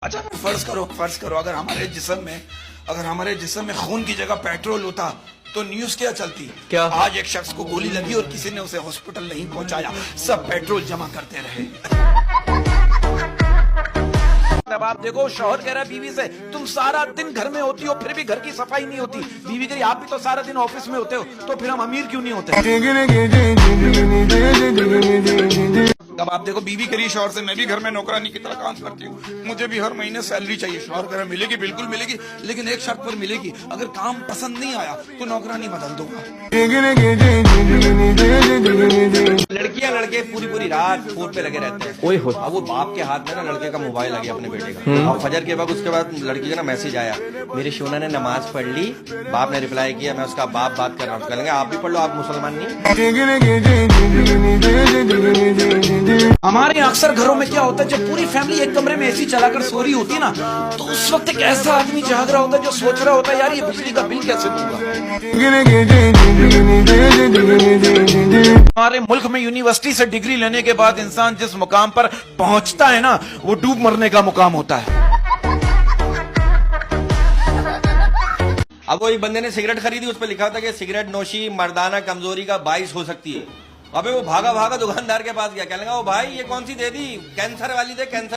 अच्छा फर्ज करो अगर हमारे जिस्म में खून की जगह पेट्रोल होता तो न्यूज क्या चलती। क्या? आज एक शख्स को गोली लगी और किसी ने उसे हॉस्पिटल नहीं पहुंचाया, सब पेट्रोल जमा करते रहे। अब आप देखो, शौहर कह रहा है बीवी से, तुम सारा दिन घर में होती हो फिर भी घर की सफाई नहीं होती। बीवी कह रही आप भी तो सारा दिन ऑफिस में होते हो, तो फिर हम अमीर क्यों नहीं होते। अब आप देखो, बीवी करी शौहर से, मैं भी घर में नौकरानी की तरह काम करती हूँ, मुझे भी हर महीने सैलरी चाहिए। शौहर कह रहा मिलेगी, बिल्कुल मिलेगी, लेकिन एक शर्त पर मिलेगी, अगर काम पसंद नहीं आया तो नौकरानी बदल दूंगा। लड़कियां लड़के पूरी रात फोन पे लगे रहते हैं। ओए हो, अब वो बाप के हाथ में ना लड़के का मोबाइल आ गया अपने बेटे का, और फजर के वक्त उसके बाद लड़की का ना मैसेज आया, मेरे शोना ने नमाज पढ़ ली। बाप ने रिप्लाई किया, मैं उसका बाप बात कर रहा हूँ। कहेंगे आप भी पढ़ लो, आप मुसलमान नहीं। हमारे यहाँ अक्सर घरों में क्या होता है, जब पूरी फैमिली एक कमरे में एसी चलाकर सो रही होती है ना, तो उस वक्त एक ऐसा आदमी जाग रहा होता है जो सोच रहा होता है, यार ये बिजली का बिल कैसे दूंगा। हमारे मुल्क में यूनिवर्सिटी से डिग्री लेने के बाद इंसान जिस मुकाम पर पहुंचता है ना, वो डूब मरने का मुकाम होता है। अब वो एक बंदे ने सिगरेट खरीदी, उस पर लिखा था कि सिगरेट नोशी मर्दाना कमजोरी का बाइस हो सकती है। अबे वो भागा दुकानदार के पास गया, कहने लगा, ओ भाई ये कौन सी दे दी, कैंसर वाली दे, कैंसर।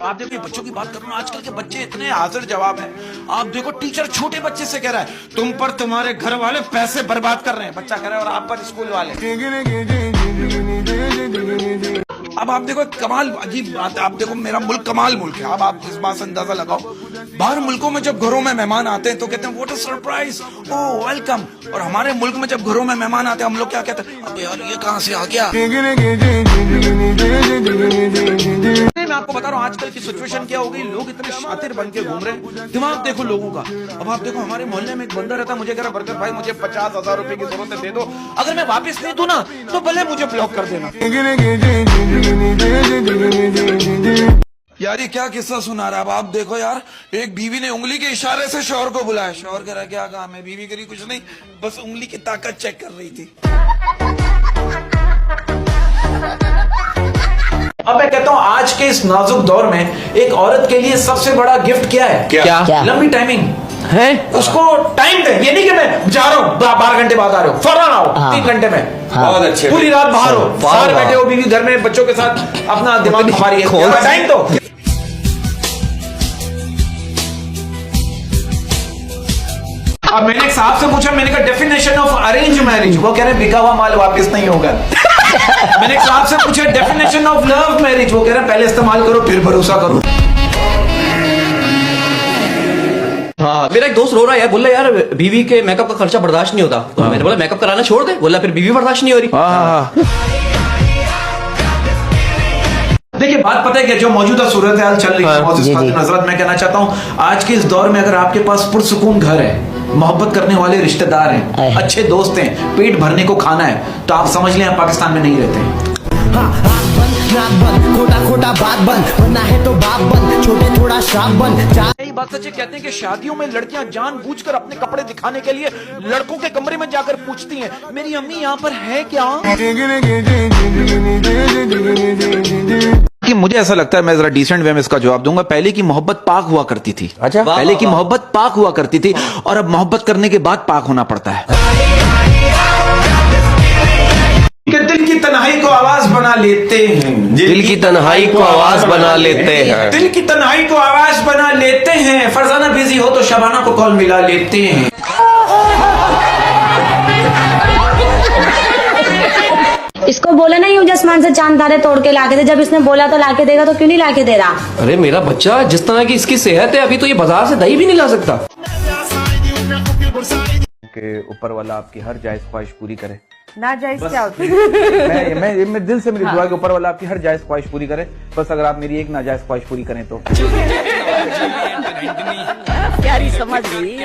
आप देखो, बच्चों की बात करूं, आजकल के बच्चे इतने हाजिर जवाब हैं। आप देखो, टीचर छोटे बच्चे से कह रहा है, तुम पर तुम्हारे घर वाले पैसे बर्बाद कर रहे हैं। बच्चा कह रहा है, और आप पर स्कूल वाले। अब आप देखो, कमाल अजीब बात है। आप देखो, मेरा मुल्क कमाल मुल्क है। अब आप इस बात से अंदाजा लगाओ, बाहर मुल्कों में जब घरों में मेहमान आते हैं तो कहते हैं what a surprise, oh welcome. और हमारे मुल्क में जब घरों में मेहमान आते हैं, हम लोग क्या कहते हैं, अबे यार ये कहां से आ गया। मैं आपको बता रहा हूँ, आजकल की सिचुएशन क्या हो गई, लोग इतने शातिर बन के घूम रहे हैं। दिमाग देखो लोगों का। अब आप देखो, हमारे मोहल्ले में एक बंदा रहता, मुझे कह रहा, बरकत भाई मुझे 50,000 रुपए की जरूरत है, दे दो। अगर मैं वापस नहीं दूं ना तो भले मुझे ब्लॉक कर देना। यार ये क्या किस्सा सुना रहा है। अब आप देखो यार, एक बीवी ने उंगली के इशारे से शौहर को बुलाया। शौहर कह रहा क्या काम है, बीवी करी कुछ नहीं, बस उंगली की ताकत चेक कर रही थी। अब मैं कहता हूँ, आज के इस नाजुक दौर में एक औरत के लिए सबसे बड़ा गिफ्ट क्या है? क्या? लंबी टाइमिंग है। उसको टाइम दे, ये नहीं कि मैं जा रहा हूँ 12 घंटे बाद आ रहे हो, फौरन आओ 3 घंटे में। बहुत अच्छे, पूरी रात बाहर हो, बाहर बैठे हो, बीवी घर में बच्चों के साथ अपना दिमाग खा रही है, टाइम दो। अब मैंने एक साहब से पूछा, मैंने कहा डेफिनेशन ऑफ अरेंज मैरिज, वो कह रहे बिका हुआ माल वापस नहीं होगा। मैंने एक साहब से पूछा डेफिनेशन ऑफ लव मैरिज, वो कह रहे पहले इस्तेमाल करो फिर भरोसा करो। हाँ, मेरा एक दोस्त रो रहा है यार, बोला यार बीवी के मेकअप का खर्चा बर्दाश्त नहीं होता। तो मैंने बोला मेकअप कराना छोड़ दे, बोला फिर बीवी बर्दाश्त नहीं हो रही। देखिए बात पता है कि जो मौजूदा सूरत हाल चल रही है, नजरत मैं कहना चाहता हूँ, आज के इस दौर में अगर आपके पास पुरसुकून घर है, मोहब्बत करने वाले रिश्तेदार हैं, अच्छे दोस्त हैं, पेट भरने को खाना है, तो आप समझ लें आप पाकिस्तान में नहीं रहते हैं। खोटा बात बन, बनना है तो बाप बन, छोटे थोड़ा श्राप बन। यही बात सच है, कहते हैं कि शादियों में लड़कियां जानबूझकर अपने कपड़े दिखाने के लिए लड़कों के कमरे में जाकर पूछती हैं, मेरी अम्मी यहाँ पर है क्या। कि मुझे ऐसा लगता है, मैं जरा डिसेंट वे में इसका जवाब दूंगा, पहले की मोहब्बत पाक हुआ करती थी। अच्छा, पहले की मोहब्बत पाक हुआ करती थी, और अब मोहब्बत करने के बाद पाक होना पड़ता है। कि दिल की तन्हाई को आवाज बना लेते हैं, दिल की तन्हाई को आवाज बना लेते हैं, दिल की तन्हाई को आवाज बना लेते हैं, फरजाना बिजी हो तो शबाना को कॉल मिला लेते हैं। इसको बोले ना यूं आसमान से चांद तारे तोड़ के लाके दे, जब इसने बोला तो लाके देगा, तो क्यों नहीं लाके दे रहा। अरे मेरा बच्चा, जिस तरह की इसकी सेहत है, अभी तो ये बाजार से दही भी नहीं ला सकता। के ऊपर वाला आपकी हर जायज ख्वाहिश पूरी करे। ना जायज क्या होती है? मैं दिल से मेरी दुआ है कि ऊपर वाला आपकी हर जायज ख्वाहिश पूरी करे, बस अगर आप मेरी एक नाजायज ख्वाहिश पूरी करें तो। प्यारी समझ गई।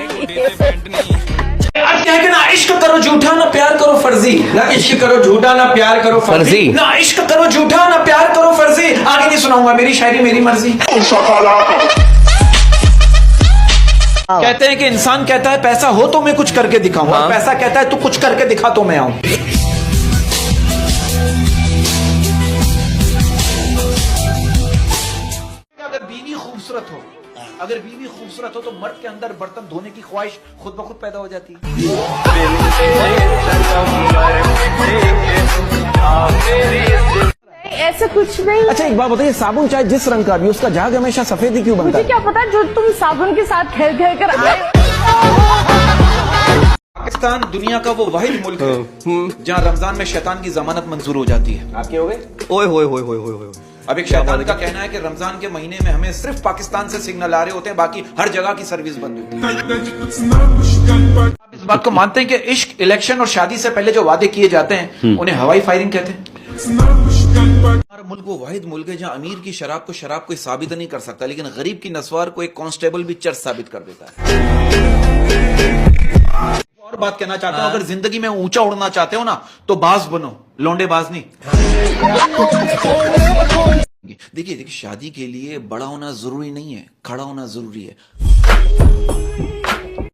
अब क्या है कि ना इश्क करो झूठा, ना प्यार करो फर्जी। ना इश्क करो झूठा, ना प्यार करो फर्जी। ना इश्क करो झूठा, ना प्यार करो फर्जी। आगे नहीं सुनाऊंगा, मेरी शायरी मेरी मर्जी। कहते हैं कि इंसान कहता है पैसा हो तो मैं कुछ करके दिखाऊं, और पैसा कहता है तू कुछ करके दिखा तो मैं आऊं। खूबसूरत हो, अगर बीवी खूबसूरत हो तो मर्द के अंदर बर्तन धोने की ख्वाहिश खुद ब खुद पैदा हो जाती है। ऐसा कुछ नहीं। अच्छा एक बात बताइए, साबुन चाहे जिस रंग का भी, उसका झाग हमेशा सफेद ही क्यों बनता मुझे है? क्या पता जो तुम साबुन के साथ खेल खेल कर आए। पाकिस्तान दुनिया का वो वाहिद मुल्क है जहाँ रमजान में शैतान की जमानत मंजूर हो जाती है। आपके हो गए? ओए होए होए होए होए होए। अब एक शैतान का कहना है कि रमजान के महीने में हमें सिर्फ पाकिस्तान से सिग्नल आ रहे होते हैं, बाकी हर जगह की सर्विस बंद होती है। आप इस बात को मानते हैं कि इश्क, इलेक्शन और शादी से पहले जो वादे किए जाते हैं उन्हें हवाई फायरिंग कहते हैं? हमारा मुल्क वो वाहिद मुल्क है जहाँ अमीर की शराब कोई साबित नहीं कर सकता, लेकिन गरीब की नस्वार को एक कांस्टेबल भी चर्च साबित कर देता है। और बात कहना चाहता हूं, अगर जिंदगी में ऊंचा उड़ना चाहते हो ना तो बाज बनो, लौंडे बाज नहीं। देखिए शादी के लिए बड़ा होना जरूरी नहीं है, खड़ा होना जरूरी है।